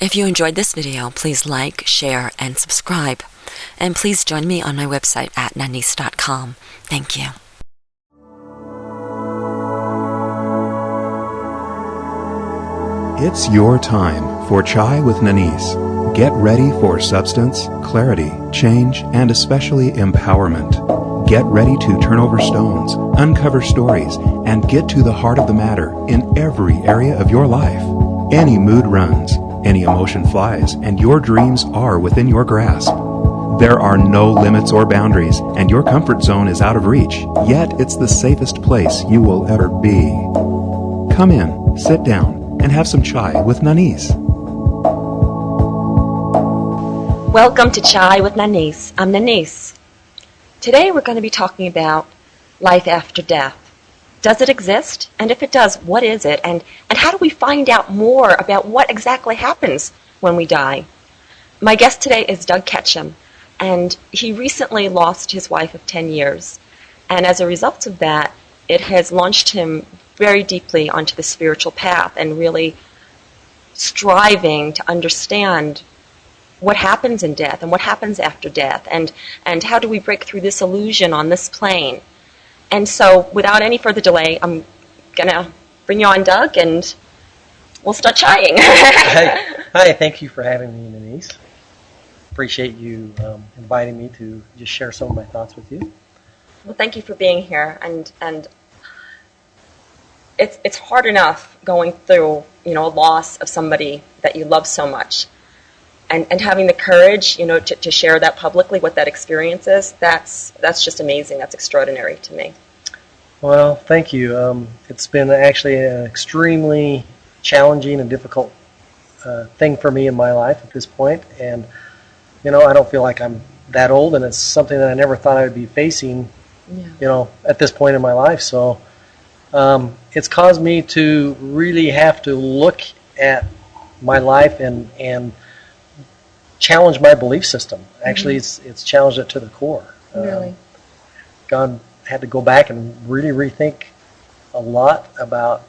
If you enjoyed this video, please like, share, and subscribe. And please join me on my website at nanice.com. Thank you. It's your time for Chai with Nanice. Get ready for substance, clarity, change, and especially empowerment. Get ready to turn over stones, uncover stories, and get to the heart of the matter in every area of your life. Any mood runs, any emotion flies, and your dreams are within your grasp. There are no limits or boundaries, and your comfort zone is out of reach, yet it's the safest place you will ever be. Come in, sit down, and have some chai with Nanice. Welcome to Chai with Nanice. I'm Nanice. Today we're going to be talking about life after death. Does it exist? And if it does, what is it? And how do we find out more about what exactly happens when we die? My guest today is Doug Ketchum, and he recently lost his wife of 10 years. And as a result of that, it has launched him very deeply onto the spiritual path and really striving to understand what happens in death and what happens after death and how do we break through this illusion on this plane. And so without any further delay, I'm going to bring you on, Doug, and we'll start chatting. Hi, thank you for having me, Nanice. Appreciate you inviting me to just share some of my thoughts with you. Well, thank you for being here. And it's hard enough going through, a loss of somebody that you love so much. And having the courage, to share that publicly, what that experience is, that's just amazing. That's extraordinary to me. Well, thank you. It's been actually an extremely challenging and difficult thing for me in my life at this point. And, I don't feel like I'm that old, and it's something that I never thought I would be facing, at this point in my life. So it's caused me to really have to look at my life and challenge my belief system. Actually, it's challenged it to the core. Really? God had to go back and really rethink a lot about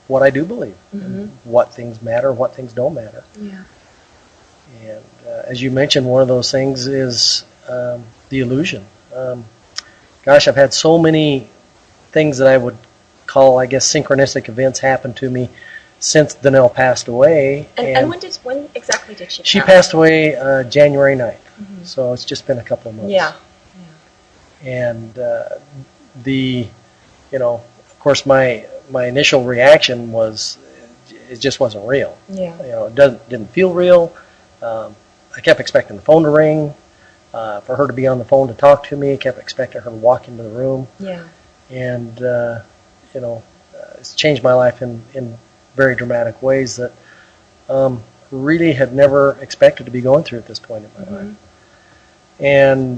what I do believe, and what things matter, what things don't matter. Yeah. And as you mentioned, one of those things is the illusion. I've had so many things that I would call, I guess, synchronistic events happen to me since Danelle passed away. And when exactly did she pass? She passed away January 9th. So it's just been a couple of months. Yeah. And of course, my initial reaction was it just wasn't real. Yeah. It didn't feel real. I kept expecting the phone to ring, for her to be on the phone to talk to me. I kept expecting her to walk into the room. Yeah. And it's changed my life in very dramatic ways that really had never expected to be going through at this point in my life. And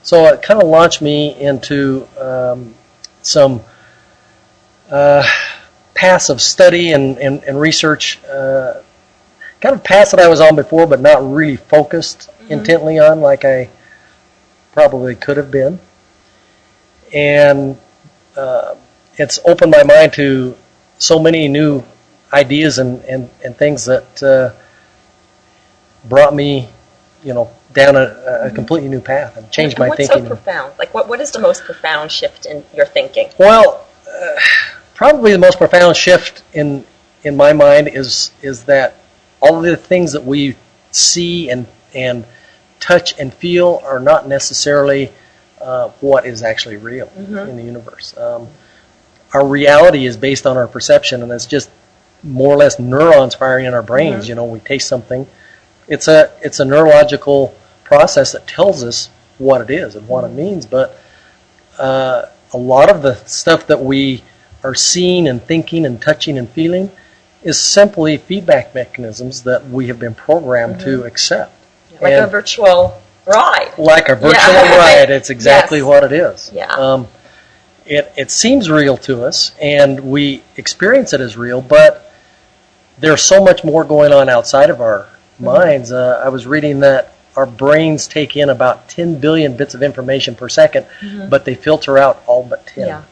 so it kind of launched me into some paths of study and research, kind of paths that I was on before, but not really focused intently on like I probably could have been. And it's opened my mind to so many new ideas and things that brought me, down a completely new path and changed my thinking. What's so profound? Like, what is the most profound shift in your thinking? Well, probably the most profound shift in my mind is that all of the things that we see and touch and feel are not necessarily what is actually real in the universe. Our reality is based on our perception, and it's just more or less neurons firing in our brains. We taste something. It's a neurological process that tells us what it is and what it means. But a lot of the stuff that we are seeing and thinking and touching and feeling is simply feedback mechanisms that we have been programmed to accept. Like a virtual ride. Like a virtual ride. It's exactly what it is. Yeah. It seems real to us, and we experience it as real, but there's so much more going on outside of our minds. I was reading that our brains take in about 10 billion bits of information per second, but they filter out all but 10. Yeah.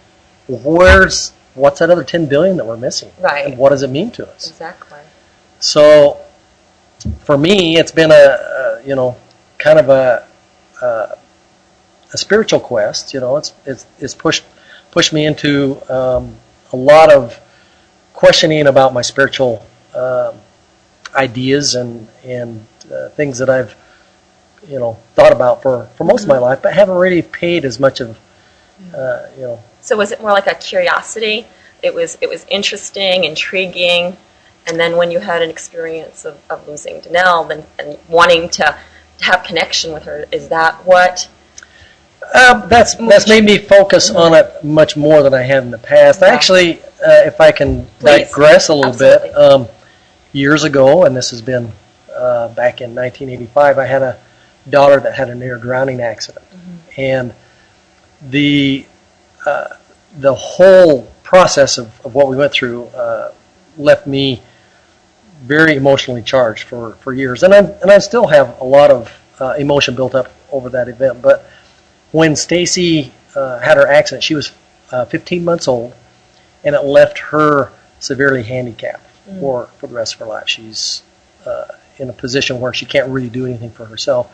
What's that other 10 billion that we're missing? Right. And what does it mean to us? Exactly. So for me, it's been kind of a spiritual quest. It's pushed me into a lot of questioning about my spiritual ideas and things that I've thought about for most of my life, but haven't really paid as much of So was it more like a curiosity? It was interesting, intriguing, and then when you had an experience of losing Danelle and wanting to have connection with her, is that what? That's made me focus on it much more than I had in the past. Yeah. Actually, if I can digress a little bit, years ago, and this has been back in 1985, I had a daughter that had a near drowning accident, and the whole process of what we went through left me very emotionally charged for years, and I still have a lot of emotion built up over that event. But when Stacy had her accident, she was 15 months old, and it left her severely handicapped for the rest of her life. She's in a position where she can't really do anything for herself.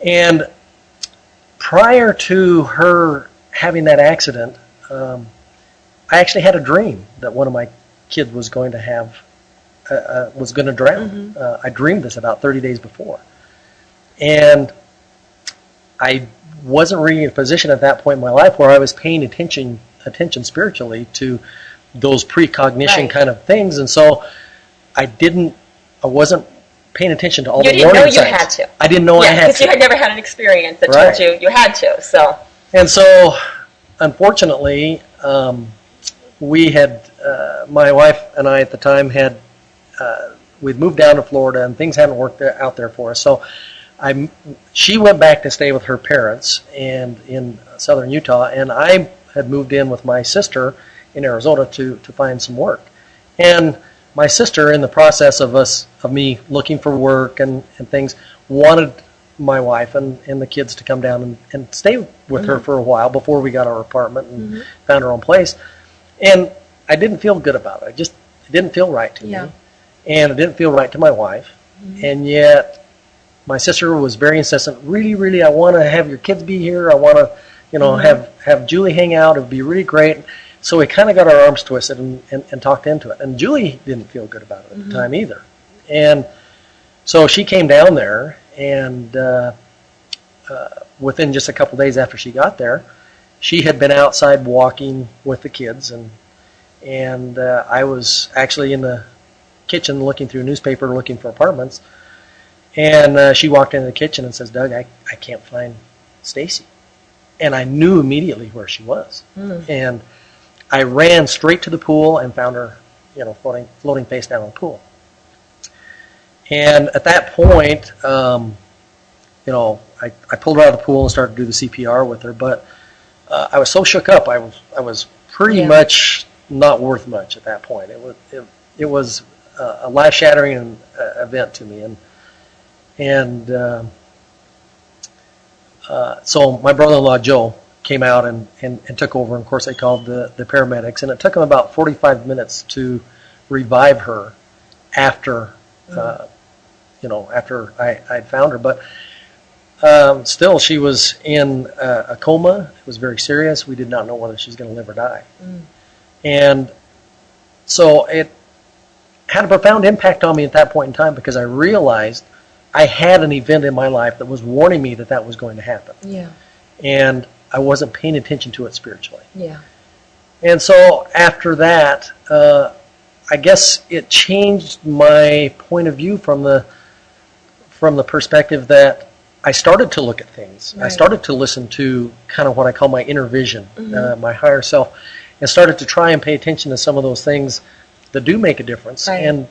And prior to her having that accident, I actually had a dream that one of my kids was going to drown. I dreamed this about 30 days before. And I wasn't really in a position at that point in my life where I was paying attention spiritually to those precognition kind of things, and so I wasn't paying attention to all the warning signs. You didn't know you had to. I didn't know I had to. Because you had never had an experience that told you had to. So. And so, unfortunately, we had, my wife and I at the time had, we'd moved down to Florida and things hadn't worked out there for us. So she went back to stay with her parents and in southern Utah, and I had moved in with my sister in Arizona to find some work. And my sister, in the process of me looking for work and things, wanted my wife and the kids to come down and stay with her for a while before we got our apartment and found our own place. And I didn't feel good about it. It didn't feel right to me. And it didn't feel right to my wife. And yet my sister was very insistent. Really, really, I want to have your kids be here. I want to, have Julie hang out. It would be really great. So we kind of got our arms twisted and talked into it. And Julie didn't feel good about it at the time either. And so she came down there, and within just a couple days after she got there, she had been outside walking with the kids, and I was actually in the kitchen looking through a newspaper looking for apartments. And she walked into the kitchen and says, "Doug, I can't find Stacy." And I knew immediately where she was. And I ran straight to the pool and found her, floating face down in the pool. And at that point, I pulled her out of the pool and started to do the CPR with her. But I was so shook up, I was pretty much not worth much at that point. It was a life-shattering event to me, and so my brother-in-law Joe came out and took over, and of course they called the paramedics, and it took them about 45 minutes to revive her after after I'd found her. But still, she was in a coma. It was very serious. We did not know whether she was going to live or die. And so it had a profound impact on me at that point in time, because I realized I had an event in my life that was warning me that was going to happen. And I wasn't paying attention to it spiritually. And so after that, I guess it changed my point of view from the perspective that I started to look at things. I started to listen to kind of what I call my inner vision, my higher self, and started to try and pay attention to some of those things that do make a difference. And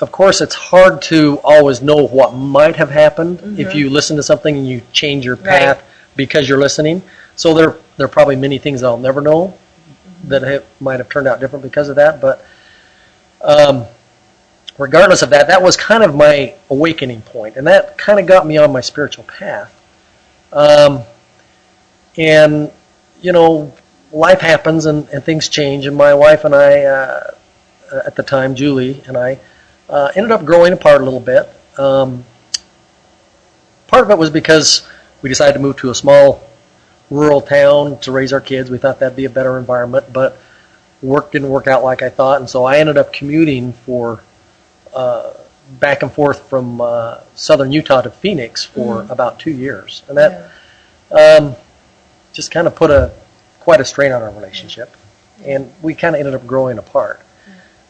of course, it's hard to always know what might have happened if you listen to something and you change your path because you're listening. So there are probably many things that I'll never know that might have turned out different because of that. But regardless of that, that was kind of my awakening point, and that kind of got me on my spiritual path. And life happens and things change, and my wife and I, at the time, Julie and I, ended up growing apart a little bit. Part of it was because we decided to move to a small rural town to raise our kids. We thought that'd be a better environment, but work didn't work out like I thought, and so I ended up commuting for back and forth from southern Utah to Phoenix for about 2 years, and that just kind of put quite a strain on our relationship, and we kind of ended up growing apart.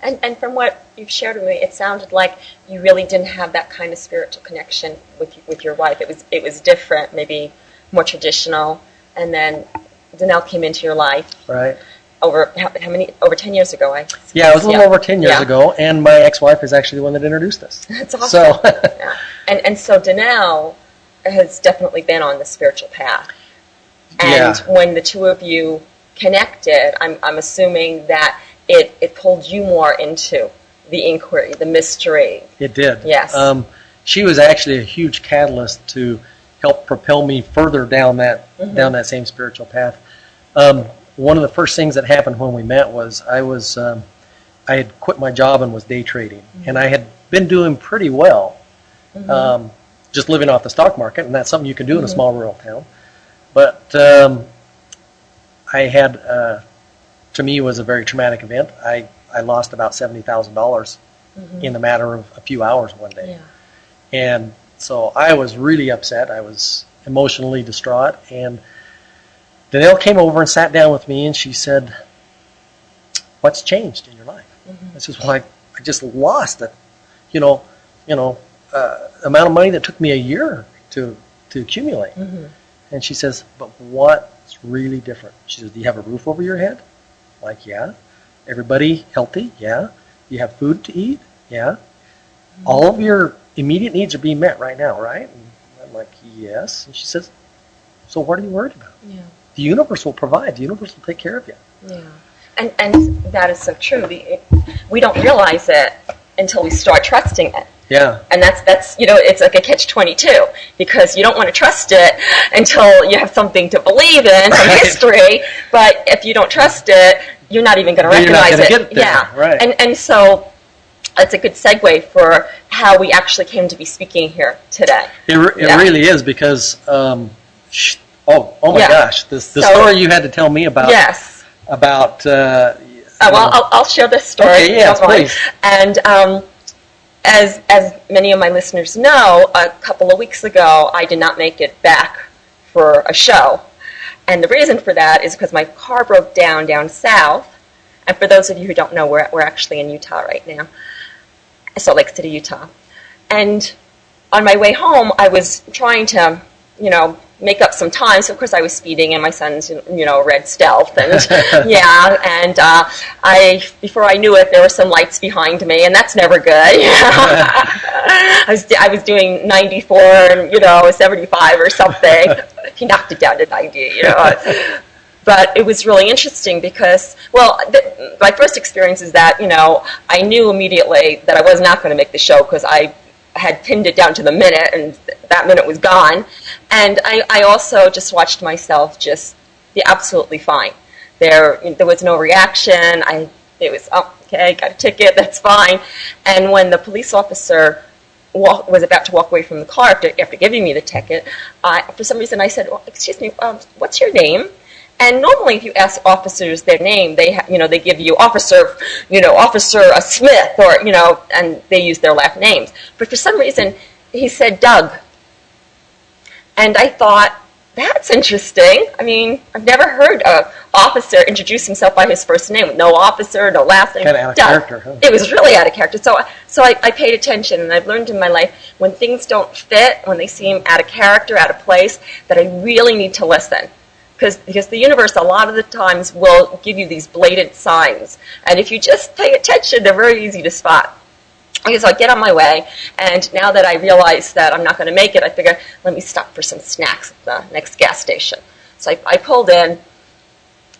And from what you've shared with me, it sounded like you really didn't have that kind of spiritual connection with your wife. It was different, maybe more traditional, and then Danelle came into your life. Right. Over how many? Over 10 years ago, I suppose. Yeah, it was a little over 10 years ago, and my ex-wife is actually the one that introduced us. That's awesome. So, and so Danelle has definitely been on the spiritual path. And when the two of you connected, I'm assuming that it pulled you more into the inquiry, the mystery. It did. Yes. She was actually a huge catalyst to help propel me further down that same spiritual path. One of the first things that happened when we met was I had quit my job and was day trading, and I had been doing pretty well, just living off the stock market, and that's something you can do in a small rural town. But I had, to me, it was a very traumatic event. I lost about $70,000 in the matter of a few hours one day. Yeah. And so I was really upset. I was emotionally distraught, and Danelle came over and sat down with me, and she said, "What's changed in your life?" I said, "Well, I just lost a, amount of money that took me a year to accumulate." And she says, "But what's really different?" She says, "Do you have a roof over your head?" I'm like, "Yeah." "Everybody healthy?" "Yeah." "You have food to eat?" "Yeah." "All of your immediate needs are being met right now, right?" And I'm like, "Yes." And she says, "So what are you worried about? Yeah. The universe will provide. The universe will take care of you." Yeah. And that is so true. We don't realize it until we start trusting it. Yeah. And that's it's like a catch-22, because you don't want to trust it until you have something to believe in, some history. But if you don't trust it, you're not even going to recognize it. Get it there. Yeah. Right. And so it's a good segue for how we actually came to be speaking here today. It really is, because oh my gosh, the story you had to tell me about. Yes. About. I'll share this story. Okay, yes, please. And as many of my listeners know, a couple of weeks ago, I did not make it back for a show. And the reason for that is because my car broke down south. And for those of you who don't know, we're actually in Utah right now, Salt Lake City, Utah. And on my way home, I was trying to, make up some time. So of course I was speeding, and my son's, red Stealth, and before I knew it, there were some lights behind me, and that's never good. I was doing 94 and 75 or something. He knocked it down to 90. But it was really interesting because, my first experience is that I knew immediately that I was not going to make the show, because I had pinned it down to the minute, and that minute was gone. And I also just watched myself just be absolutely fine. There was no reaction. It was, okay, got a ticket, that's fine. And when the police officer was about to walk away from the car after giving me the ticket, for some reason I said, "Excuse me, what's your name?" And normally, if you ask officers their name, they give you Officer Smith, or and they use their last names. But for some reason, he said Doug, and I thought, that's interesting. I mean, I've never heard an officer introduce himself by his first name. No officer, no last name. Kind of out of Doug. character, huh? It was really out of character. So I paid attention, and I've learned in my life, when things don't fit, when they seem out of character, out of place, that I really need to listen. Because the universe, a lot of the times, will give you these blatant signs. And if you just pay attention, they're very easy to spot. Okay, so I get on my way, and now that I realize that I'm not going to make it, I figure, let me stop for some snacks at the next gas station. So I pulled in,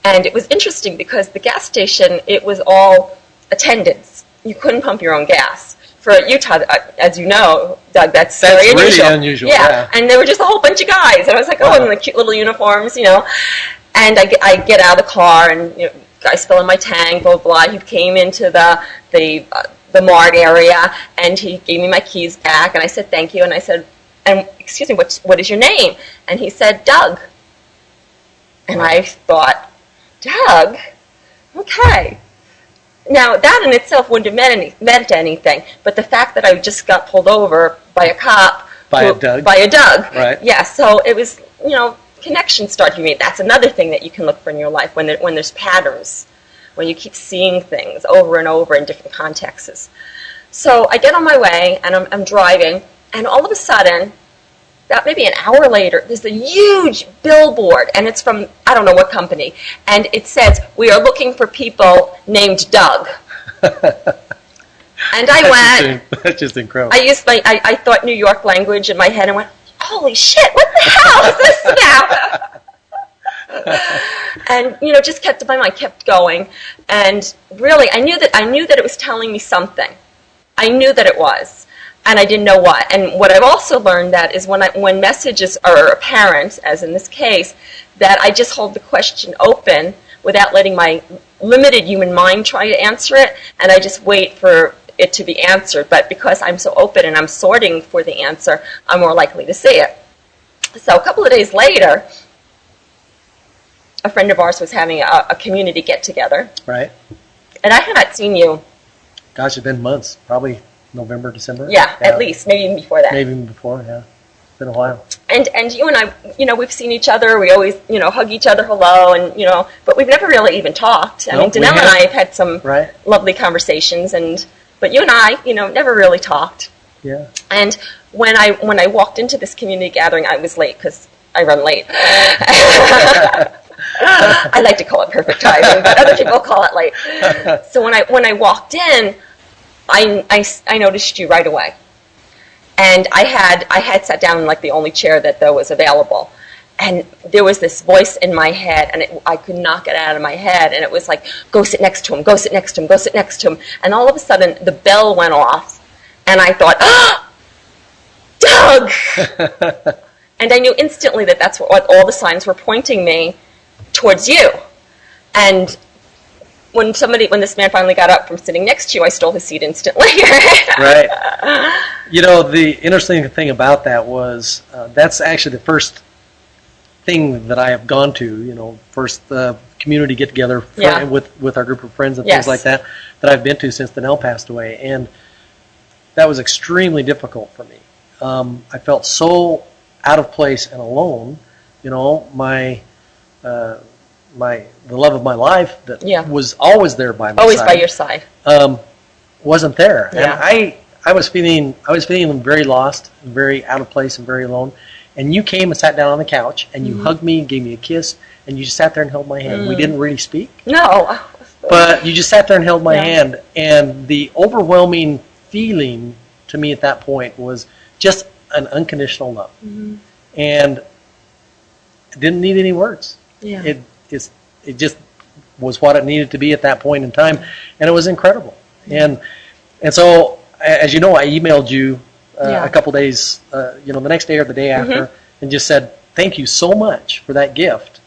and it was interesting because the gas station, it was all attendants. You couldn't pump your own gas. For Utah, as you know, Doug, that's very unusual. Really unusual. Yeah, and there were just a whole bunch of guys, and I was like, in the cute little uniforms, And I get out of the car, and guys fill in my tank, blah blah blah. He came into the the Mart area, and he gave me my keys back, and I said thank you, and I said, and excuse me, what is your name? And he said, Doug. And I thought, Doug? Okay. Now, that in itself wouldn't have meant anything, but the fact that I just got pulled over by a cop. By a Doug. Right. Yeah, so it was, connections start to be made. That's another thing that you can look for in your life when there's patterns, when you keep seeing things over and over in different contexts. So I get on my way, and I'm driving, and all of a sudden, about maybe an hour later, there's a huge billboard, and it's from, I don't know what company, and it says, we are looking for people named Doug. And I That's just incredible. I thought New York language in my head and went, holy shit, what the hell is this now? And, just kept, my mind kept going. And really, I knew that it was telling me something. I knew that it was. And I didn't know what. And what I've also learned that is when messages are apparent, as in this case, that I just hold the question open without letting my limited human mind try to answer it, and I just wait for it to be answered. But because I'm so open and I'm sorting for the answer, I'm more likely to see it. So a couple of days later, a friend of ours was having a community get-together. Right. And I had not seen you. Gosh, it's been months. Probably November, December. Yeah, at least. Maybe even before that. Maybe even before, yeah. It's been a while. And you and I, we've seen each other. We always, hug each other hello, and, but we've never really even talked. I mean, Danelle and I have had some lovely conversations, but you and I, never really talked. Yeah. And when I walked into this community gathering, I was late because I run late. I like to call it perfect timing, but other people call it late. So when I walked in, I noticed you right away. And I had sat down in like the only chair that there was available. And there was this voice in my head, and I could not get it out of my head. And it was like, go sit next to him, go sit next to him, go sit next to him. And all of a sudden, the bell went off. And I thought, Doug! And I knew instantly that that's what all the signs were pointing me towards you. And when this man finally got up from sitting next to you, I stole his seat instantly. Right. The interesting thing about that was that's actually the first thing that I have gone to, first community get-together with our group of friends and things like that I've been to since Danelle passed away. And that was extremely difficult for me. I felt so out of place and alone. The love of my life that was always there by my side. Always by your side. Wasn't there. Yeah. And I was feeling very lost, very out of place, and very alone. And you came and sat down on the couch, and you hugged me, gave me a kiss, and you just sat there and held my hand. We didn't really speak. No. But you just sat there and held my hand. And the overwhelming feeling to me at that point was just an unconditional love. Mm-hmm. And I didn't need any words. Yeah. It just was what it needed to be at that point in time, and it was incredible. And so, as you know, I emailed you a couple days, the next day or the day after, and just said thank you so much for that gift,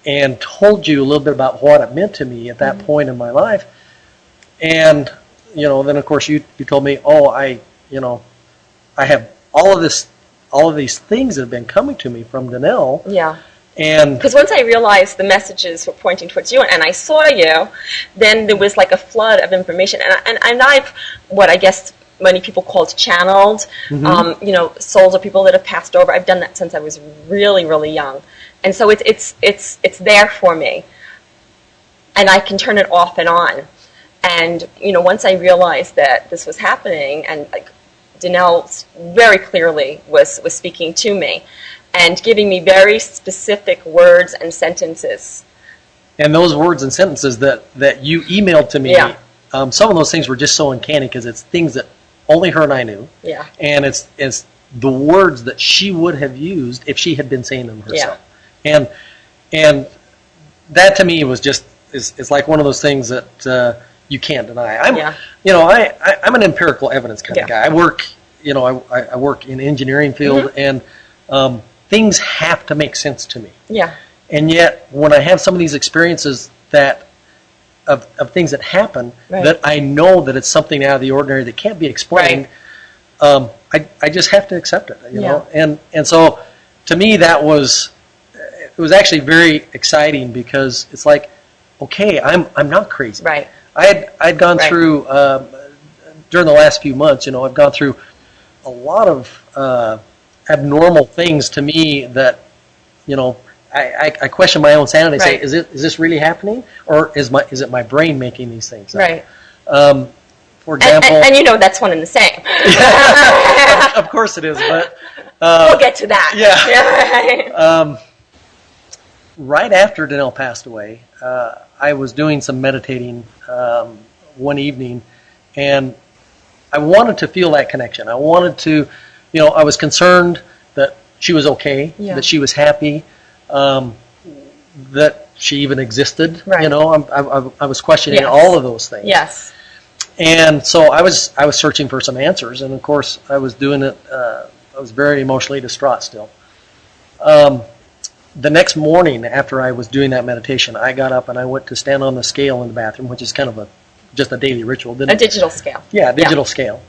and told you a little bit about what it meant to me at that point in my life. And then of course you told me, I have all of these things that have been coming to me from Danelle. Yeah. And because once I realized the messages were pointing towards you, and I saw you, then there was like a flood of information, and I've what I guess many people call it channeled. Souls of people that have passed over. I've done that since I was really, really young, and so it's there for me, and I can turn it off and on. And once I realized that this was happening, and like Danelle very clearly was speaking to me, and giving me very specific words and sentences. And those words and sentences that you emailed to me, some of those things were just so uncanny because it's things that only her and I knew. Yeah. And it's the words that she would have used if she had been saying them herself. Yeah. And that to me was just is like one of those things that you can't deny. I'm an empirical evidence kind of guy. I work I work in the engineering field, and things have to make sense to me. Yeah. And yet, when I have some of these experiences that of things that happen Right. that I know that it's something out of the ordinary that can't be explained. I just have to accept it, you know. And so to me it was actually very exciting because it's like, okay, I'm not crazy. Right. I'd gone through during the last few months, you know, I've gone through a lot of abnormal things to me that, you know, I question my own sanity. Right. Say, is this really happening, or is it my brain making these things up? Right. For example, and you know that's one and the same. of course it is, but We'll get to that. Yeah. Right after Danelle passed away, I was doing some meditating one evening, and I wanted to feel that connection. I wanted to, you know, I was concerned that she was okay, that she was happy, that she even existed. Right. You know, I was questioning all of those things. Yes. And so I was searching for some answers, and of course I was doing it. I was very emotionally distraught still. The next morning after I was doing that meditation, I got up and I went to stand on the scale in the bathroom, which is kind of just a daily ritual. A digital scale. Yeah, digital scale.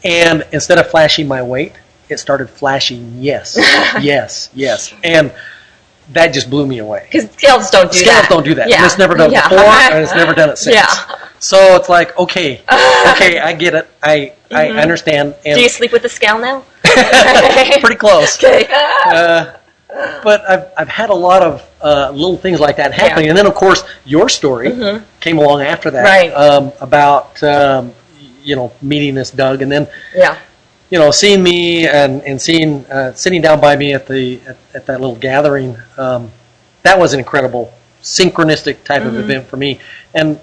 And instead of flashing my weight, it started flashing yes, yes, yes. And that just blew me away. Because scales don't do that. Scales don't do that. Yeah. And it's never done it before, and it's never done it since. Yeah. So it's like, okay, I get it. I understand. And do you sleep with the scale now? pretty close. Okay. But I've had a lot of little things like that happening, and then of course your story came along after that, right? About you know, meeting this Doug, and then you know, seeing me and seeing sitting down by me at that little gathering. That was an incredible synchronistic type of event for me, and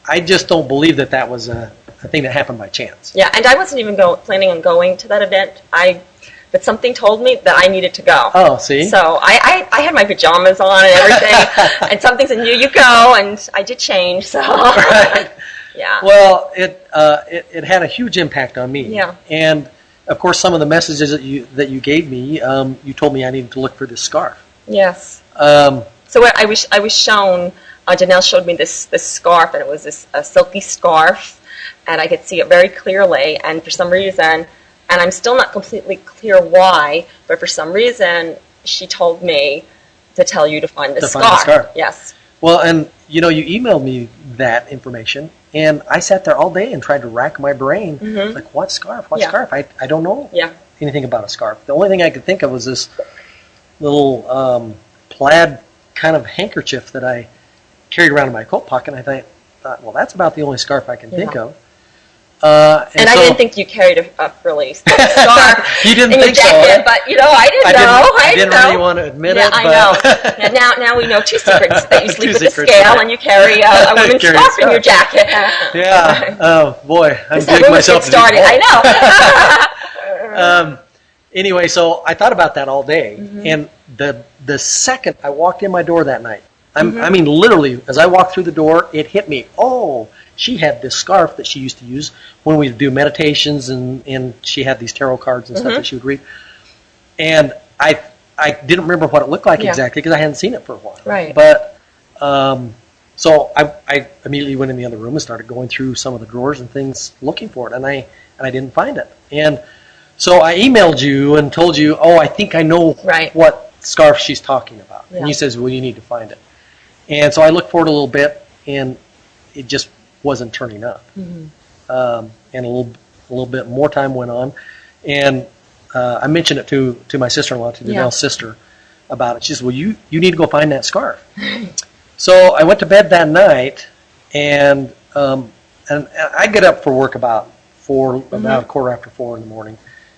I just don't believe that was a thing that happened by chance. Yeah, and I wasn't even planning on going to that event. But something told me that I needed to go. Oh, see? So I had my pajamas on and everything, and something said, you go, and I did change, so. Right. Yeah. Well, it had a huge impact on me. Yeah. And, of course, some of the messages that you gave me, you told me I needed to look for this scarf. Yes. So I was shown, Janelle showed me this scarf, and it was a silky scarf, and I could see it very clearly, and for some reason, and I'm still not completely clear why, but for some reason, she told me to tell you to find the scarf. Yes. Well, and you know, you emailed me that information, and I sat there all day and tried to rack my brain, like, what scarf? What scarf? I don't know anything about a scarf. The only thing I could think of was this little plaid kind of handkerchief that I carried around in my coat pocket, and I thought, well, that's about the only scarf I can think of. And I didn't think you carried a frilly scarf you didn't in your think jacket, so, but you know, I didn't know. I didn't really want to admit it. I but know. Now we know two secrets: that you sleep with a secrets, scale and you carry a women's scarf in your jacket. Yeah. Oh boy, I'm digging myself started. I know. Anyway, so I thought about that all day, and the second I walked in my door that night, I mean, literally, as I walked through the door, it hit me. Oh, she had this scarf that she used to use when we would do meditations, and she had these tarot cards and stuff that she would read. And I didn't remember what it looked like exactly because I hadn't seen it for a while. Right. But so I immediately went in the other room and started going through some of the drawers and things looking for it, and I didn't find it. And so I emailed you and told you, oh, I think I know what scarf she's talking about. Yeah. And you says, well, you need to find it. And so I looked for it a little bit, and it just wasn't turning up. And a little bit more time went on, and I mentioned it to my sister-in-law, to Danelle's sister, about it. She says, well, you need to go find that scarf. So I went to bed that night, and I get up for work about a quarter after 4 in the morning,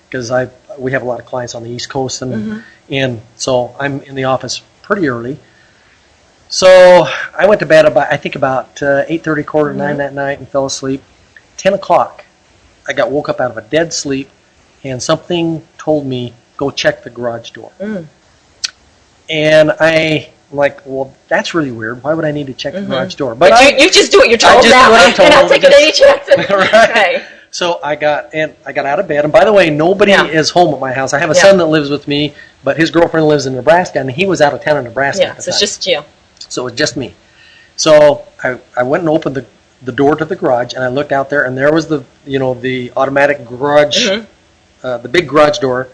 because we have a lot of clients on the East Coast, and so I'm in the office pretty early. So I went to bed about 8:30, quarter to 9 that night, and fell asleep. 10 o'clock, I got woke up out of a dead sleep, and something told me, go check the garage door. And I'm like, well, that's really weird. Why would I need to check the garage door? But you just do what you're told now, and I'll take it any chance. Right. So I got out of bed, and by the way, nobody is home at my house. I have a son that lives with me, but his girlfriend lives in Nebraska, and he was out of town in Nebraska. Yeah, so it's just you. So it was just me. So I went and opened the door to the garage, and I looked out there, and there was the automatic garage, the big garage door.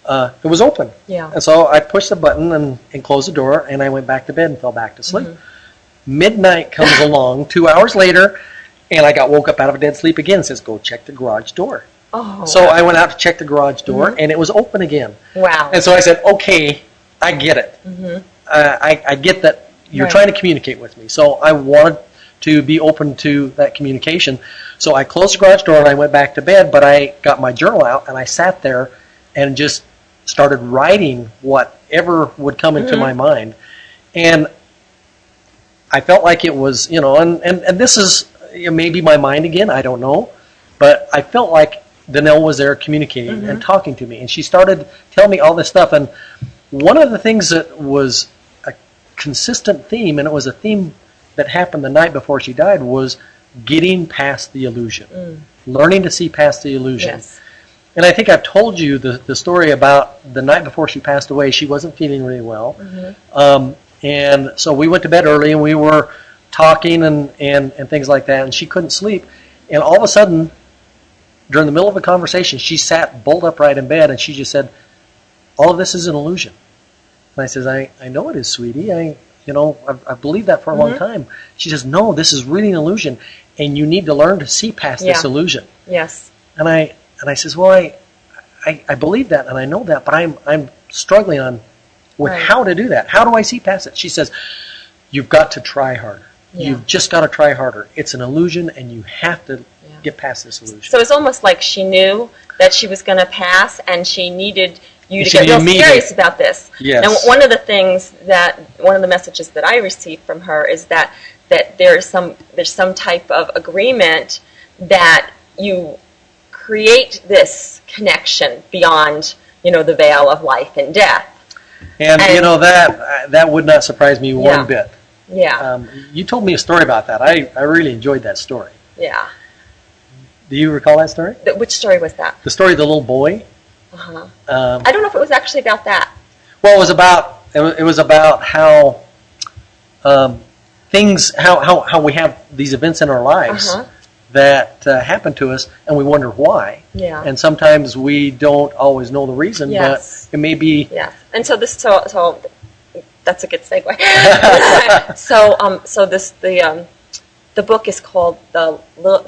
It was open. Yeah. And so I pushed the button and closed the door, and I went back to bed and fell back to sleep. Midnight comes along 2 hours later, and I got woke up out of a dead sleep again. It says, go check the garage door. Oh. So I went out to check the garage door, and it was open again. Wow. And so I said, okay, I get it. I get that you're trying to communicate with me. So I wanted to be open to that communication. So I closed the garage door and I went back to bed, but I got my journal out and I sat there and just started writing whatever would come into my mind. And I felt like it was, and this is maybe my mind again, I don't know, but I felt like Danelle was there communicating and talking to me. And she started telling me all this stuff. And one of the things that was a consistent theme, and it was a theme that happened the night before she died, was getting past the illusion, learning to see past the illusion. Yes. And I think I've told you the story about the night before she passed away. She wasn't feeling really well. And so we went to bed early and we were talking and things like that, and she couldn't sleep. And all of a sudden, during the middle of a conversation, she sat bolt upright in bed and she just said, all of this is an illusion. And I says, I know it is, sweetie. I've believed that for a long time. She says, no, this is really an illusion, and you need to learn to see past this illusion. Yes. And I says, well, I believe that and I know that, but I'm struggling with how to do that. How do I see past it? She says, you've got to try harder. Yeah. You've just got to try harder. It's an illusion, and you have to get past this illusion. So it's almost like she knew that she was going to pass, and she needed you to get real serious about this. Yes. Now, one of the messages that I received from her is that there's some type of agreement that you create this connection beyond, the veil of life and death. And that would not surprise me one bit. Yeah. You told me a story about that. I really enjoyed that story. Yeah. Do you recall that story? Which story was that? The story of the little boy. I don't know if it was actually about that. Well, it was about how how we have these events in our lives that happen to us, and we wonder why. Yeah. And sometimes we don't always know the reason, but it may be. Yeah. And so that's a good segue. The book is called The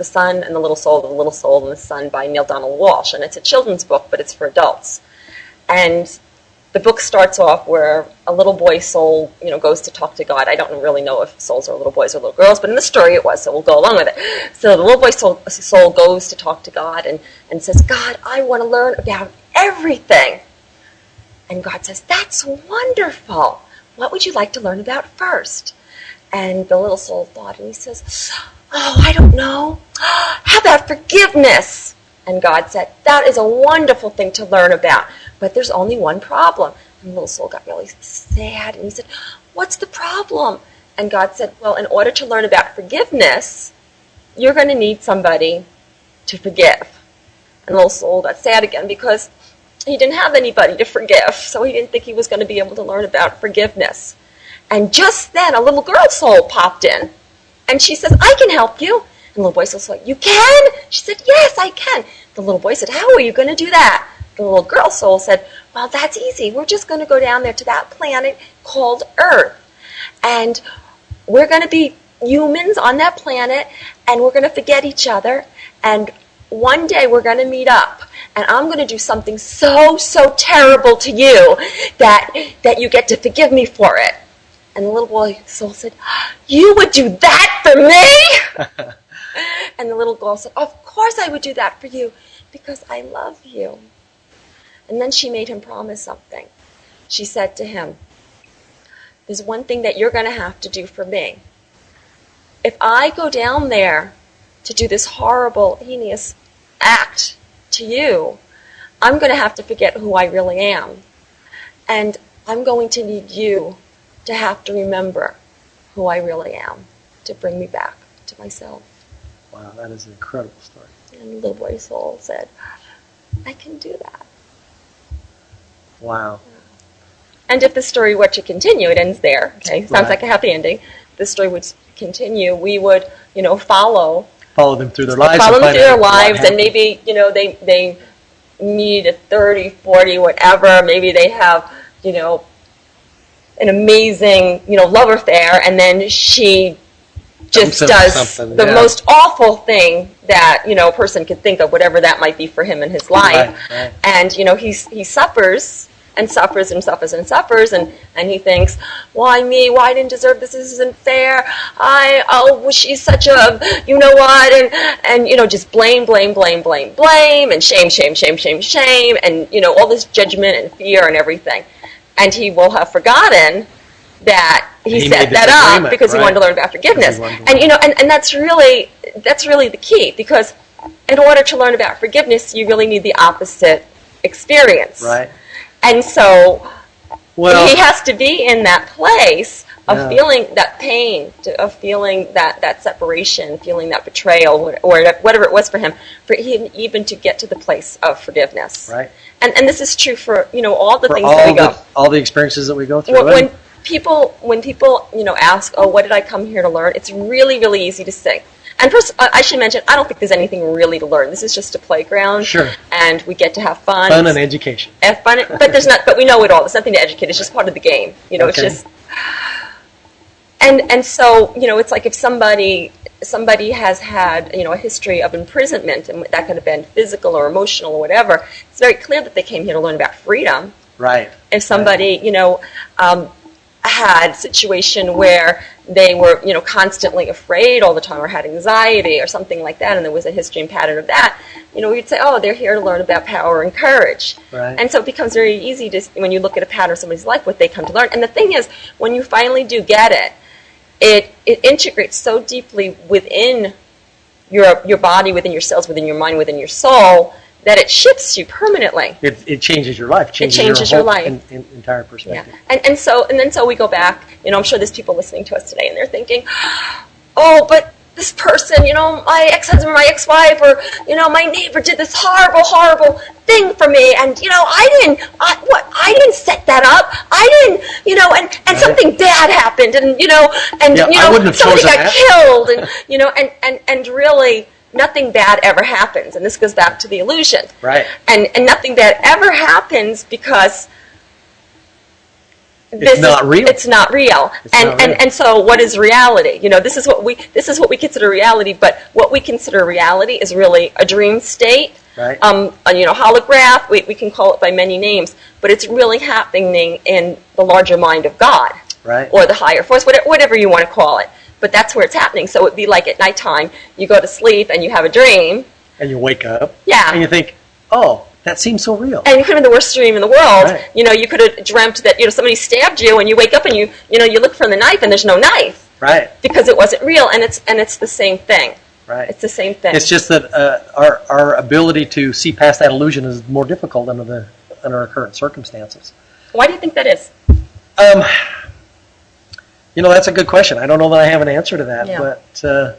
Sun and the Little Soul, The Little Soul and the Sun by Neil Donald Walsh, and it's a children's book, but it's for adults. And the book starts off where a little boy's soul, goes to talk to God. I don't really know if souls are little boys or little girls, but in the story it was, so we'll go along with it. So the little boy's soul goes to talk to God and says, God, I want to learn about everything. And God says, that's wonderful. What would you like to learn about first? And the little soul thought, and he says, oh, I don't know. How about forgiveness? And God said, that is a wonderful thing to learn about, but there's only one problem. And the little soul got really sad, and he said, what's the problem? And God said, well, in order to learn about forgiveness, you're going to need somebody to forgive. And the little soul got sad again because he didn't have anybody to forgive, so he didn't think he was going to be able to learn about forgiveness. And just then, a little girl soul popped in, and she says, I can help you. And the little boy soul said, you can? She said, yes, I can. The little boy said, how are you going to do that? The little girl soul said, well, that's easy. We're just going to go down there to that planet called Earth. And we're going to be humans on that planet, and we're going to forget each other. And one day we're going to meet up, and I'm going to do something so terrible to you that you get to forgive me for it. And the little boy soul said, you would do that for me? And the little girl said, of course I would do that for you, because I love you. And then she made him promise something. She said to him, there's one thing that you're going to have to do for me. If I go down there to do this horrible, heinous act to you, I'm going to have to forget who I really am. And I'm going to need you to have to remember who I really am, to bring me back to myself. Wow, that is an incredible story. And the little boy's soul said, I can do that. Wow. And if the story were to continue, it ends there. Okay, sounds like a happy ending. The story would continue, we would, follow them through their lives. Follow and them find through their out what lives, and happened. maybe, they meet at 30, 40, whatever. Maybe they have, an amazing, love affair, and then she just does the most awful thing that, a person could think of, whatever that might be for him in his life. Right. And, he suffers and suffers and suffers and suffers, and he thinks, why me? Why I didn't deserve this? This isn't fair. She's such a, and just blame, and shame, and, all this judgment and fear and everything. And he will have forgotten that he set that up because he wanted to learn about forgiveness. And, and that's really the key, because in order to learn about forgiveness, you really need the opposite experience. Right. And so he has to be in that place of feeling that pain, of feeling that separation, feeling that betrayal, or whatever it was for him even to get to the place of forgiveness. Right. And this is true for, all the for things that we go. all the experiences that we go through. When people, ask, oh, what did I come here to learn? It's really, really easy to say. And first, I should mention, I don't think there's anything really to learn. This is just a playground. Sure. And we get to have fun. Fun and education. But we know it all. There's nothing to educate. It's just part of the game. It's just. And so, it's like if somebody has had, a history of imprisonment, and that could have been physical or emotional or whatever, it's very clear that they came here to learn about freedom. Right. If somebody, had a situation where they were, constantly afraid all the time, or had anxiety or something like that, and there was a history and pattern of that, we'd say, oh, they're here to learn about power and courage. Right. And so it becomes very easy to, when you look at a pattern of somebody's life, what they come to learn. And the thing is, when you finally do get it, it integrates so deeply within your body, within your cells, within your mind, within your soul, that it shifts you permanently. It changes your life. It changes your life. Entire perspective. Yeah. And so we go back. I'm sure there's people listening to us today, and they're thinking, oh, but this person, my ex-husband, my ex-wife, or my neighbor did this horrible, horrible thing for me, and I didn't set that up. I didn't, and something bad happened, and somebody got killed, and and really. Nothing bad ever happens, and this goes back to the illusion. Right. And nothing bad ever happens because it's not real. It's not real. And so what is reality? This is what we consider reality, but what we consider reality is really a dream state. Right. Holograph. We can call it by many names, but it's really happening in the larger mind of God. Right. Or the higher force, whatever you want to call it. But that's where it's happening. So it'd be like at nighttime, you go to sleep and you have a dream. And you wake up. Yeah. And you think, oh, that seems so real. And it could have been the worst dream in the world. Right. You could have dreamt that somebody stabbed you, and you wake up and you look for the knife and there's no knife. Right. Because it wasn't real, and it's the same thing. Right. It's the same thing. It's just that our ability to see past that illusion is more difficult under our current circumstances. Why do you think that is? That's a good question. I don't know that I have an answer to that, Yeah. but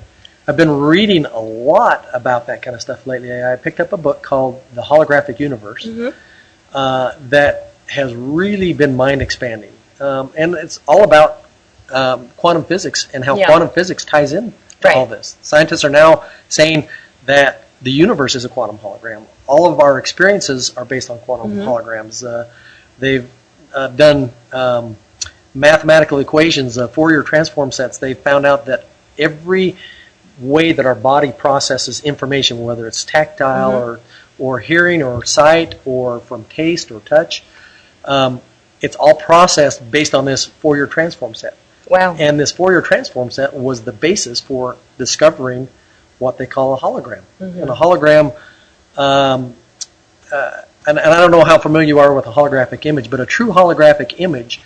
I've been reading a lot about that kind of stuff lately. I picked up a book called The Holographic Universe that has really been mind-expanding. And it's all about quantum physics and how quantum physics ties in to all this. Scientists are now saying that the universe is a quantum hologram. All of our experiences are based on quantum holograms. They've done mathematical equations, Fourier transform sets. They found out that every way that our body processes information, whether it's tactile or hearing or sight or from taste or touch, it's all processed based on this Fourier transform set. Wow. And this Fourier transform set was the basis for discovering what they call a hologram. And a hologram, and I don't know how familiar you are with a holographic image, but a true holographic image,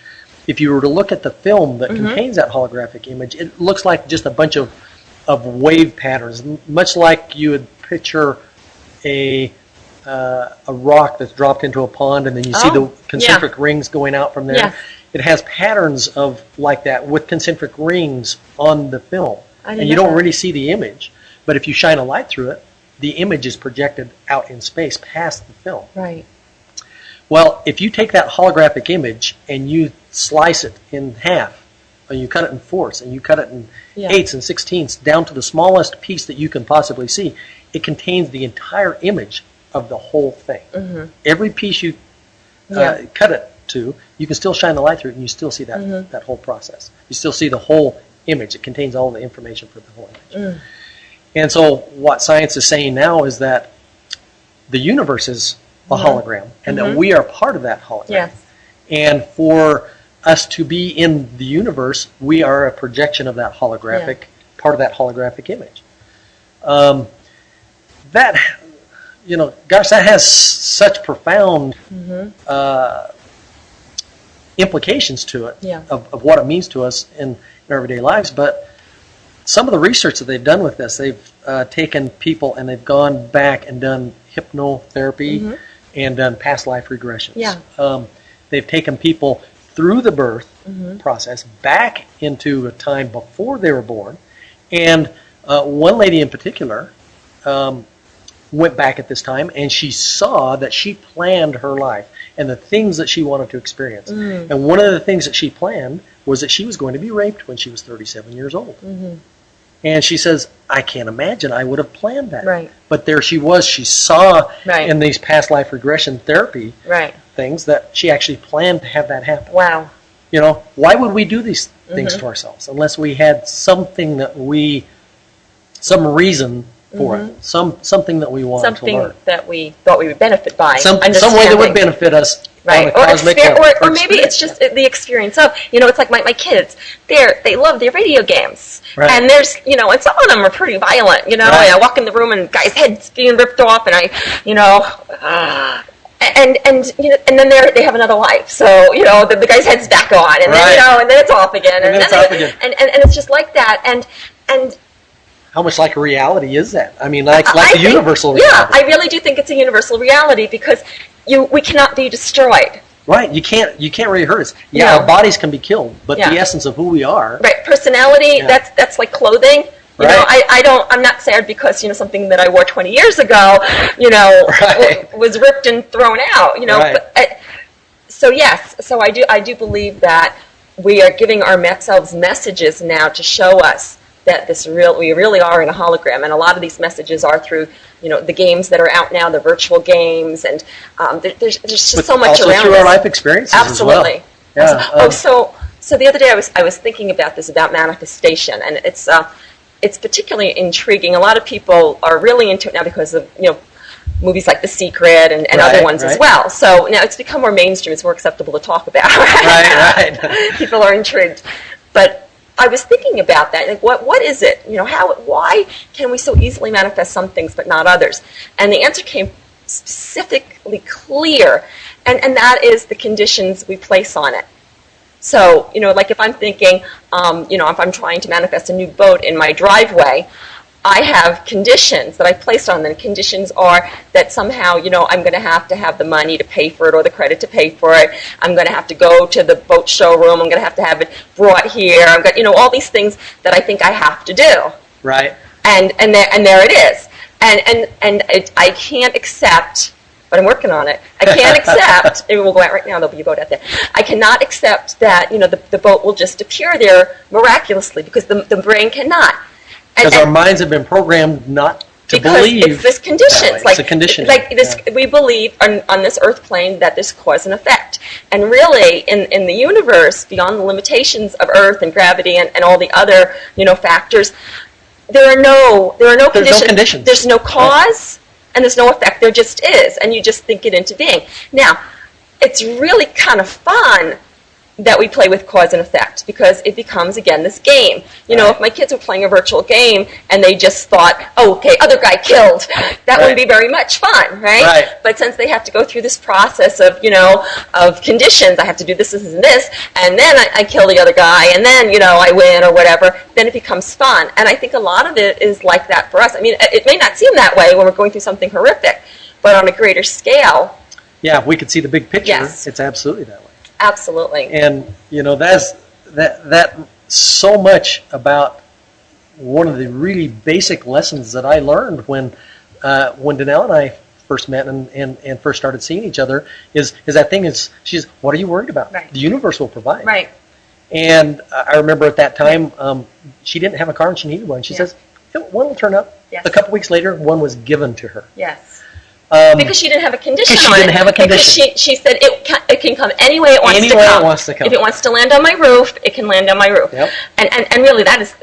if you were to look at the film that contains that holographic image, it looks like just a bunch of wave patterns, much like you would picture a rock that's dropped into a pond, and then you see the concentric rings going out from there. Yeah. It has patterns of like that with concentric rings on the film, and you know don't that. really see the image. But if you shine a light through it, the image is projected out in space past the film. Right. Well, if you take that holographic image and you slice it in half, and you cut it in fourths, and you cut it in Yeah. eighths and sixteenths, down to the smallest piece that you can possibly see, it contains the entire image of the whole thing. Mm-hmm. Every piece you Yeah. cut it to, you can still shine the light through it, and you still see that, that whole process. You still see the whole image. It contains all the information for the whole image. And so what science is saying now is that the universe is a hologram, and that we are part of that hologram. Yes. And for us to be in the universe, we are a projection of that holographic, part of that holographic image. That, gosh, that has such profound implications to it, of what it means to us in our everyday lives. But some of the research that they've done with this, they've taken people and they've gone back and done hypnotherapy and done past life regressions. Yeah. They've taken people through the birth process back into a time before they were born. And one lady in particular went back at this time, and she saw that she planned her life and the things that she wanted to experience. And one of the things that she planned was that she was going to be raped when she was 37 years old. And she says, I can't imagine I would have planned that. Right. But there she was. She saw Right. in these past life regression therapy Right. things that she actually planned to have that happen. Wow. Why would we do these things to ourselves unless we had something that some reason for it, something that we wanted to learn. Something that we thought we would benefit by. Some way that would benefit us on a cosmic level. Or maybe it's just the experience of, it's like my kids, they love their video games. Right. And there's, and some of them are pretty violent, Right. I walk in the room and guys' heads being ripped off and and then they have another life. So, the guy's head's back on and Right. then, and then it's off again. And then it's off again. And it's just like that. And How much like a reality is that? I mean, like I a think- universal reality. Yeah, I really do think it's a universal reality because we cannot be destroyed. Right, you can't really hurt us. Yeah, No. our bodies can be killed, but Yeah. the essence of who we are. Right, personality, Yeah. that's like clothing. Right. I'm not sad because, something that I wore 20 years ago, Right. was ripped and thrown out, Right. But, so I do believe that we are giving ourselves messages now to show us that we really are in a hologram, and a lot of these messages are through, the games that are out now, the virtual games, and there's just But so much also around through our us. life experiences Absolutely. as well. Yeah. So the other day I was thinking about this, about manifestation, and it's particularly intriguing. A lot of people are really into it now because of movies like The Secret and other Right, ones as right. well. So now it's become more mainstream. It's more acceptable to talk about. Right. People are intrigued, but I was thinking about that. Like, what is it? Why can we so easily manifest some things but not others? And the answer came specifically clear, and that is the conditions we place on it. So, like if I'm thinking, if I'm trying to manifest a new boat in my driveway, I have conditions that I placed on them. Conditions are that somehow, I'm going to have the money to pay for it or the credit to pay for it. I'm going to have to go to the boat showroom. I'm going to have it brought here. I've got, all these things that I think I have to do. Right. And there it is. And I can't accept, but I'm working on it. I can't accept, maybe we'll go out right now, there'll be a boat out there. I cannot accept that, the boat will just appear there miraculously because the brain cannot. Because our minds have been programmed not to believe. It's this condition. It's a condition. Like this, we believe on this earth plane that there's cause and effect. And really, in the universe, beyond the limitations of Earth and gravity and all the other factors, there are no conditions. No conditions. There's no cause and there's no effect. There just is, and you just think it into being. Now, it's really kind of fun that we play with cause and effect because it becomes, again, this game. If my kids were playing a virtual game and they just thought, oh, okay, other guy killed, that wouldn't be very much fun, right? But since they have to go through this process of, of conditions, I have to do this, and then I kill the other guy, and then, I win or whatever, then it becomes fun. And I think a lot of it is like that for us. I mean, it may not seem that way when we're going through something horrific, but on a greater scale. Yeah, if we could see the big picture, Yes. It's absolutely that way. Absolutely. And that's so much about one of the really basic lessons that I learned when Danelle and I first met and first started seeing each other is that thing is she's, what are you worried about? Right. The universe will provide. Right. And I remember at that time, she didn't have a car and she needed one. She says, one will turn up. Yes. A couple weeks later, one was given to her. Yes. Because she didn't have a condition on it. Because she didn't have a condition. Because she said it can come any way it wants to come. Any way it wants to come. If it wants to land on my roof, it can land on my roof. Yep. And really, that is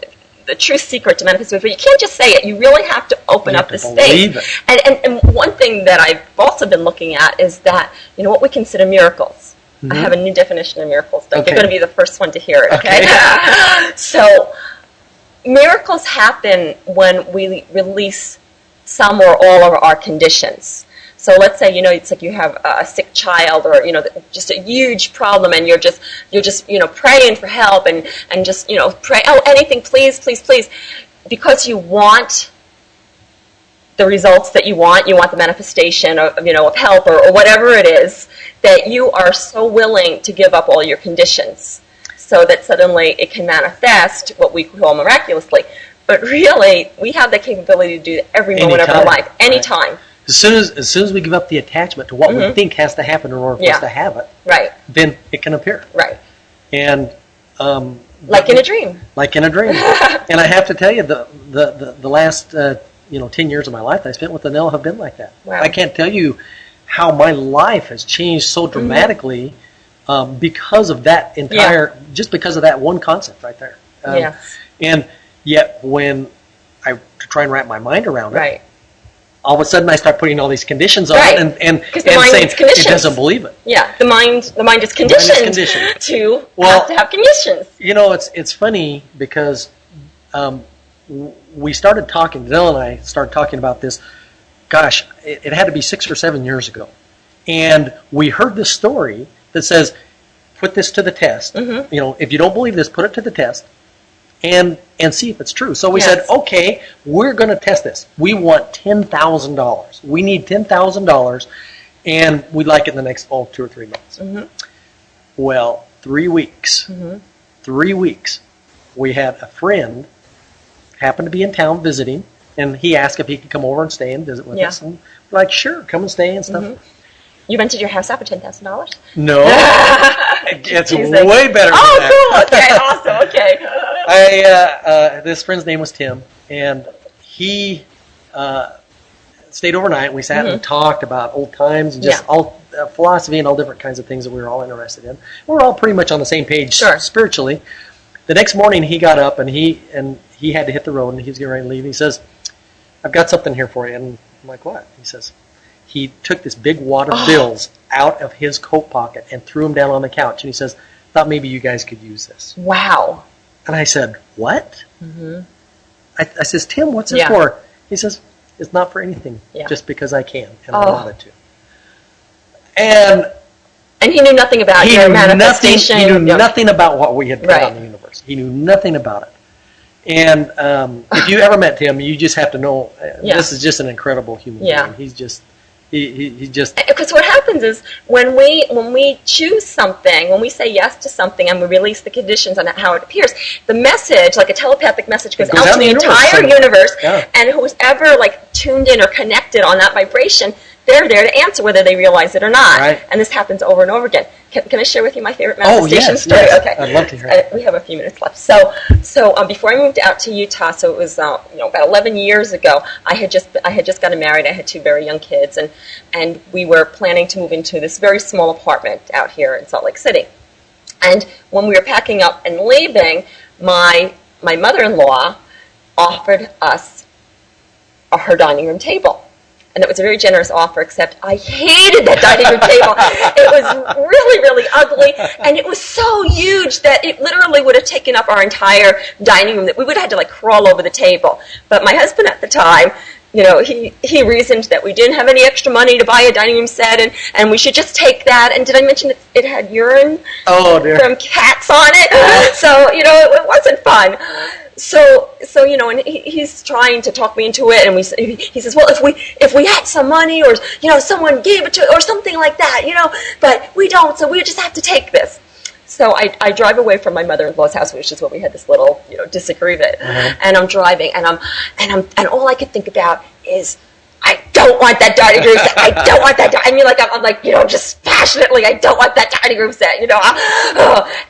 the true secret to manifestation. But you can't just say it. You really have to open up the space. And one thing that I've also been looking at is that, what we consider miracles. I have a new definition of miracles. Doug. You're going to be the first one to hear it, okay? So miracles happen when we release some or all of our conditions. So let's say, it's like you have a sick child or, just a huge problem and you're just praying for help and just, pray, anything, please, please, please. Because you want the results that you want the manifestation of help or whatever it is, that you are so willing to give up all your conditions so that suddenly it can manifest what we call miraculously. But really, we have the capability to do that every moment of our life, anytime. Right. As soon as we give up the attachment to what we think has to happen in order for us to have it, then it can appear. Right. And like in a dream. Like in a dream. And I have to tell you, the last 10 years of my life I spent with Danelle have been like that. Wow. I can't tell you how my life has changed so dramatically because of that just because of that one concept right there. And yet when I try and wrap my mind around it, all of a sudden I start putting all these conditions on it and saying it doesn't believe it. Yeah, the mind is conditioned to have conditions. It's funny because we started talking, Danelle and I started talking about this, gosh, it had to be 6 or 7 years ago. And we heard this story that says, put this to the test. If you don't believe this, put it to the test and see if it's true. So we said, okay, we're going to test this. We want $10,000. We need $10,000 and we'd like it in the next 2 or 3 months. Well, 3 weeks. 3 weeks. We had a friend happened to be in town visiting, and he asked if he could come over and stay and visit with us. And we're like, sure, come and stay and stuff. You rented your house out for $10,000? No, it's way better than that. Cool. Okay, awesome. Okay. This friend's name was Tim, and he stayed overnight. We sat and talked about old times and just all philosophy and all different kinds of things that we were all interested in. We're all pretty much on the same page spiritually. The next morning, he got up and he had to hit the road and he was getting ready to leave. He says, "I've got something here for you." And I'm like, "What?" He says, he took this big wad of bills out of his coat pocket and threw them down on the couch. And he says, "Thought maybe you guys could use this." Wow. And I said, "What?" I says, "Tim, what's it for?" He says, "It's not for anything, just because I can and I wanted to." And he knew nothing about your manifestation. He knew nothing about what we had put out in the universe. He knew nothing about it. And if you ever met Tim, you just have to know this is just an incredible human being. He's just he just because what happens is when we choose something, when we say yes to something, and we release the conditions on how it appears, the message, like a telepathic message, goes out to the entire universe, and who's ever tuned in or connected on that vibration, they're there to answer whether they realize it or not. Right. And this happens over and over again. Can I share with you my favorite manifestation story? Yes. Okay. I'd love to hear it. We have a few minutes left. So before I moved out to Utah, so it was about 11 years ago, I had just gotten married. I had 2 very young kids, and we were planning to move into this very small apartment out here in Salt Lake City. And when we were packing up and leaving, my mother-in-law offered us her dining room table. And it was a very generous offer, except I hated that dining room table. It was really, really ugly, and it was so huge that it literally would have taken up our entire dining room, that we would have had to crawl over the table. But my husband at the time, he reasoned that we didn't have any extra money to buy a dining room set, and we should just take that. And did I mention that it had urine from cats on it? So, it wasn't fun. So and he's trying to talk me into it, and he says, well, if we had some money, or someone gave it to, or something like that, but we don't, so we just have to take this. So I drive away from my mother-in-law's house, which is where we had this little disagreement, and I'm driving, and all I could think about is, don't want that dining room set. I don't want that. I mean, like I'm like, just passionately, I don't want that dining room set.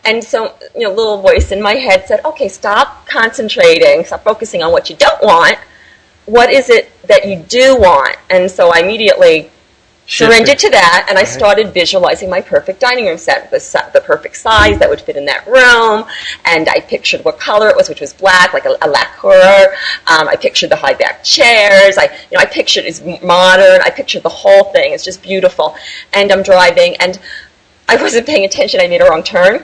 And so, little voice in my head said, okay, stop concentrating, stop focusing on what you don't want. What is it that you do want? And so I immediately surrendered to that, and I started visualizing my perfect dining room set, the perfect size that would fit in that room, and I pictured what color it was, which was black, like a lacquer. I pictured the high back chairs. I pictured it's modern. I pictured the whole thing. It's just beautiful. And I'm driving, and I wasn't paying attention. I made a wrong turn.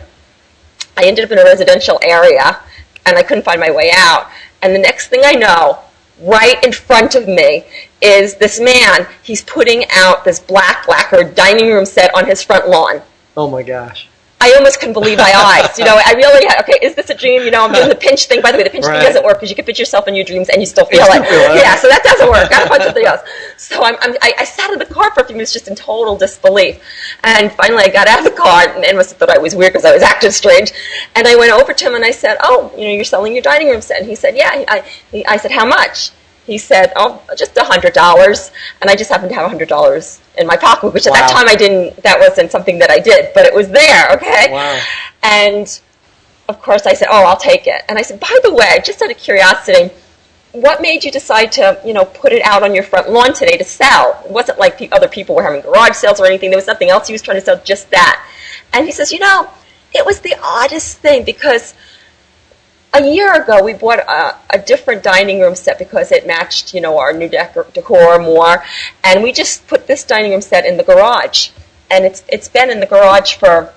I ended up in a residential area, and I couldn't find my way out. And the next thing I know, right in front of me is this man. He's putting out this black lacquer dining room set on his front lawn. Oh my gosh. I almost couldn't believe my eyes. I really had, okay, is this a dream? I'm doing the pinch thing. By the way, the pinch thing doesn't work because you can put yourself in your dreams and you still feel it. Yeah, so that doesn't work. Gotta find something else. So I sat in the car for a few minutes just in total disbelief. And finally I got out of the car, and must have thought I was weird because I was acting strange. And I went over to him and I said, oh, you're selling your dining room set? And he said, yeah. I said, how much? He said, oh, just $100. And I just happened to have $100 in my pocket, which at that time that wasn't something that I did, but it was there, okay? Wow. And of course I said, oh, I'll take it. And I said, by the way, just out of curiosity, what made you decide to, put it out on your front lawn today to sell? It wasn't like other people were having garage sales or anything. There was nothing else. He was trying to sell just that. And he says, it was the oddest thing because a year ago, we bought a different dining room set because it matched, our new decor more, and we just put this dining room set in the garage, and it's been in the garage for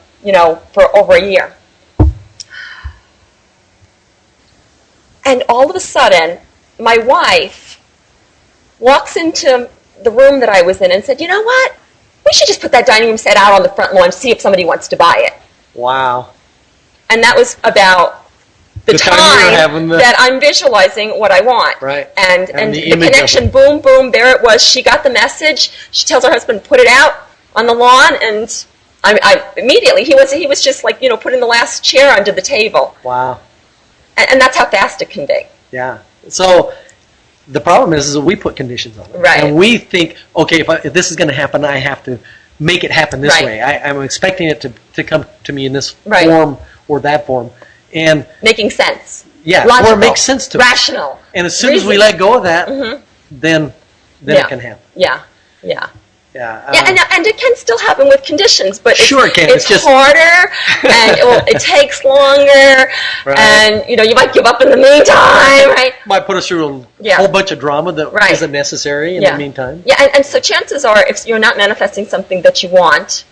over a year. And all of a sudden, my wife walks into the room that I was in and said, you know what? We should just put that dining room set out on the front lawn and see if somebody wants to buy it. Wow. And that was about the time that I'm visualizing what I want. Right. And the connection, boom, boom, there it was. She got the message. She tells her husband, put it out on the lawn, and I immediately, he was just like, putting the last chair under the table. Wow. And that's how fast it can be. Yeah. So the problem is that we put conditions on it. Right. And we think, okay, if this is going to happen, I have to make it happen this way. I'm expecting it to come to me in this form or that form. And making sense. Yeah, logical, or it makes sense to rational. Us. And as soon as we let go of that, then it can happen. Yeah. And it can still happen with conditions, but it's just harder, and it takes longer, and you might give up in the meantime, right? Might put us through a whole bunch of drama that isn't necessary in the meantime. Yeah, and so chances are, if you're not manifesting something that you want,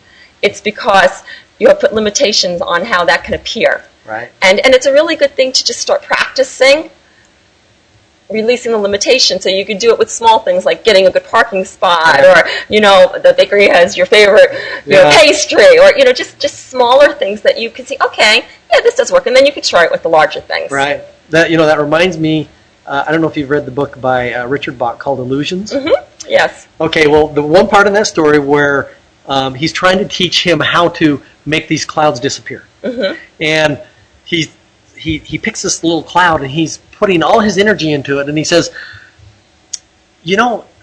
it's because you have put limitations on how that can appear. Right. And it's a really good thing to just start practicing releasing the limitation, so you could do it with small things like getting a good parking spot, or the bakery has your favorite pastry, or just smaller things that you can see, okay, this does work, and then you could try it with the larger things. Right. That that reminds me, I don't know if you've read the book by Richard Bach called Illusions. Yes. Okay, well, the one part in that story where he's trying to teach him how to make these clouds disappear, and he picks this little cloud and he's putting all his energy into it, and he says,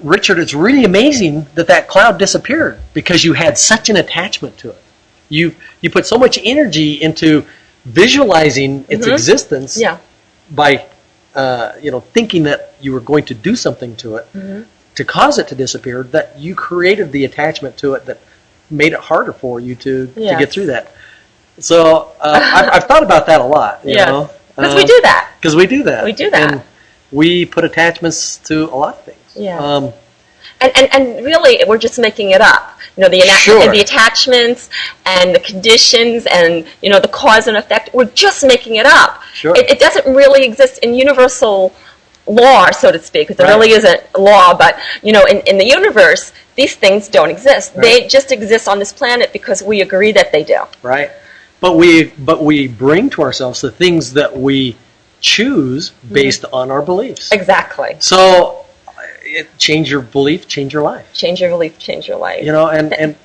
Richard, it's really amazing that cloud disappeared because you had such an attachment to it. You put so much energy into visualizing its existence by thinking that you were going to do something to it to cause it to disappear, that you created the attachment to it that made it harder for you to get through that. So I've thought about that a lot, you know. Because we do that. Because we do that. We do that. And we pput attachments to a lot of things. Yeah. And really, we're just making it up. The attachments and the conditions and, the cause and effect, we're just making it up. Sure. It doesn't really exist in universal law, so to speak, because there really isn't law, but, in the universe, these things don't exist. Right. They just exist on this planet because we agree that they do. Right. But we bring to ourselves the things that we choose based on our beliefs. Exactly. So, change your belief, change your life. Change your belief, change your life. And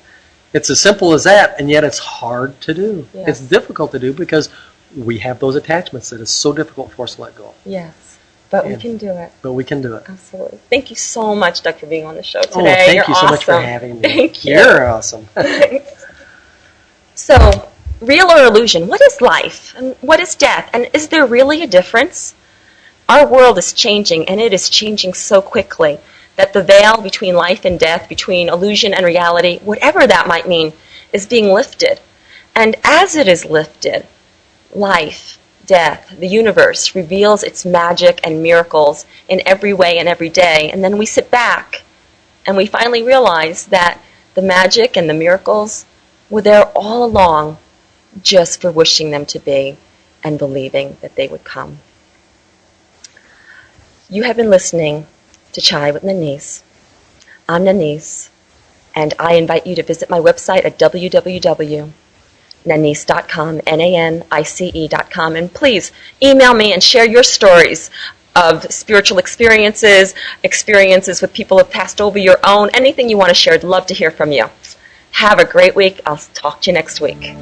it's as simple as that, and yet it's hard to do. Yes. It's difficult to do because we have those attachments that it's so difficult for us to let go. Yes. But we can do it. But we can do it. Absolutely. Thank you so much, Doug, for being on the show today. Oh, thank You're you so much for awesome. having me. Thank you. You're awesome. So, real or illusion? What is life? And what is death? And is there really a difference? Our world is changing, and it is changing so quickly that the veil between life and death, between illusion and reality, whatever that might mean, is being lifted. And as it is lifted, life, death, the universe reveals its magic and miracles in every way and every day. And then we sit back and we finally realize that the magic and the miracles were there all along, just for wishing them to be and believing that they would come. You have been listening to Chai with Nanice. I'm Nanice, and I invite you to visit my website at www.nanice.com, Nanice.com, and please email me and share your stories of spiritual experiences with people who have passed over, your own, anything you want to share. I'd love to hear from you. Have a great week. I'll talk to you next week.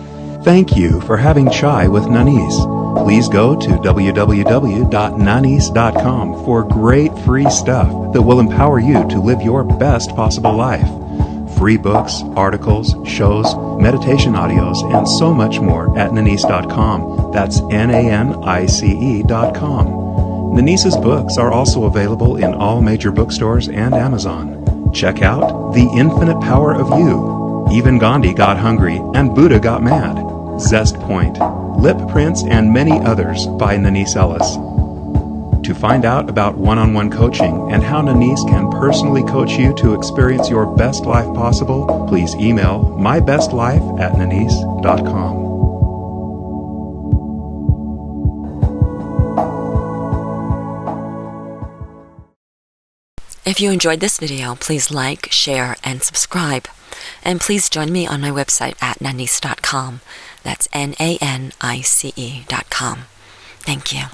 Thank you for having Chai with Nanice. Please go to www.nanice.com for great free stuff that will empower you to live your best possible life. Free books, articles, shows, meditation audios, and so much more at Nanice.com. That's Nanice.com. Nanice's books are also available in all major bookstores and Amazon. Check out The Infinite Power of You. Even Gandhi got hungry and Buddha got mad. Zest Point, Lip Prints, and many others by Nanice Ellis. To find out about one-on-one coaching and how Nanice can personally coach you to experience your best life possible, please email mybestlife@nanice.com. If you enjoyed this video, please like, share, and subscribe. And please join me on my website at nanice.com. That's Nanice.com. Thank you.